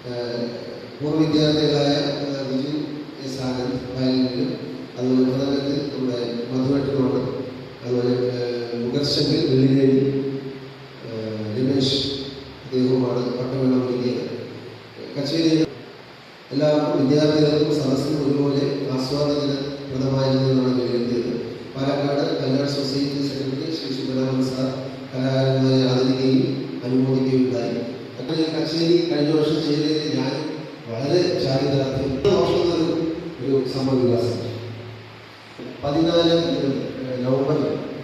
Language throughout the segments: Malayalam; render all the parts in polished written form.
പൂർവ്വ വിദ്യാർത്ഥികളായ വിജു എസ് ആനന്ദ് വയലിനും, അതുപോലെ പ്രധാനത്തിൽ നമ്മുടെ മധുവെട്ടനോട്, അതുപോലെ മുഖർശങ്കിൽ വെള്ളിനേഴി രമേശ് അദ്ദേഹവുമാണ് പട്ടമേളം ഒരുക്കിയത്. കച്ചേരി എല്ലാവർക്കും വിദ്യാർത്ഥികൾക്കും സദസ്സിനും ഒരുപോലെ ആസ്വാദനപ്രദമായിരുന്നു എന്നാണ് വിലയിരുത്തിയത്. Palakkad Kalyan society secretary Shri Subramanian sir കലാകാരന്മാരെ ആദരിക്കുകയും അനുമോദിക്കുകയുണ്ടായി. അങ്ങനെ കച്ചേരി കഴിഞ്ഞ വർഷം ചെയ്തതിൽ ഞാൻ വളരെ ചാരിതാർത്ഥ്യം ഒരു സംഭവവികാസം 14 നവംബർ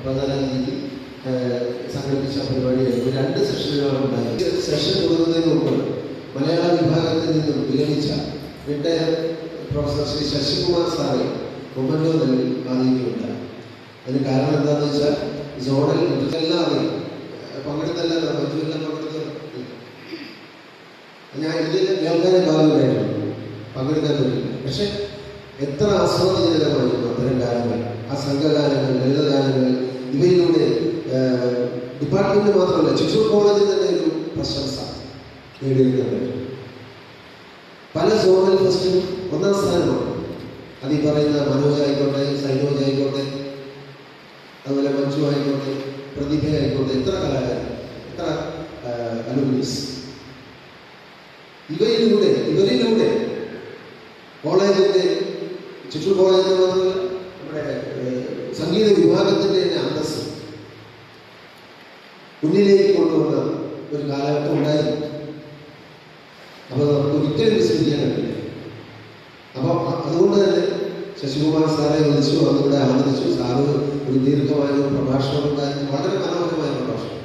14 സംഘടിപ്പിച്ച പരിപാടിയായിരുന്നു. 2 സെഷനുകളാണ് ഉണ്ടായത്. സെഷൻ തുടങ്ങുന്നതിന് മുമ്പ് മലയാള വിഭാഗത്തിൽ നിന്നും വിരമിച്ച റിട്ടയർ പ്രൊഫസർ ശ്രീ ശശികുമാർ സാറെ മൊമെന്റോ നൽകി ആദരിക്കുകയുണ്ടായി. അതിന് കാരണം എന്താണെന്ന് വെച്ചാൽ സോണൽ എല്ലാം അറിയാം, പങ്കെടുത്തല്ല മറ്റെല്ലാം പങ്കെടുത്ത ഞാൻ ഇതിൽ കേൾക്കാനേ ഭാഗമായിട്ടുണ്ട്, പങ്കെടുക്കാൻ പറ്റില്ല. പക്ഷെ എത്ര ആസ്വാദനജനകമായിരുന്നു അത്തരം ഗാനങ്ങൾ, ആ സംഘഗാനങ്ങൾ, ലളിതഗാനങ്ങൾ. ഇവയിലൂടെ ഡിപ്പാർട്ട്മെന്റ് മാത്രമല്ല, ചിറ്റൂർ കോളേജിൽ തന്നെ ഒരു പ്രശംസ നേടിയെടുക്കുന്നുണ്ട്. പല സോണൽ ഫെസ്റ്റിനും 1ാം സ്ഥാനമാണ്. അത് ഈ പറയുന്ന മനോജ് ആയിക്കോട്ടെ, സൈനോജ് ആയിക്കോട്ടെ, അതുപോലെ മഞ്ജു ആയിക്കോട്ടെ, പ്രതിഭ ആയിക്കോട്ടെ, എത്ര കലാകാരൻ, എത്ര അലുമിനീസ്. ഇവരിലൂടെ കോളേജിന്റെ, ചിറ്റൂർ കോളേജിൽ മാത്രമല്ല നമ്മുടെ സംഗീത വിഭാഗത്തിന്റെ തന്നെ അന്തസ് മുന്നിലേക്ക് കൊണ്ടുവന്ന ഒരു കാലഘട്ടം ഉണ്ടായിരുന്നു. അപ്പോൾ നമുക്ക് ഒരിക്കലും വിസ്മരിക്കാൻ കഴിയില്ല. അപ്പോൾ അതുകൊണ്ട് തന്നെ ശശികുമാർ സാറെ വിളിച്ചു, അതിലൂടെ ആദരിച്ചു. സാറ് ഒരു ദീർഘമായ പ്രഭാഷണം ഉണ്ടായിരുന്നു, വളരെ മനോഹരമായ പ്രഭാഷണം.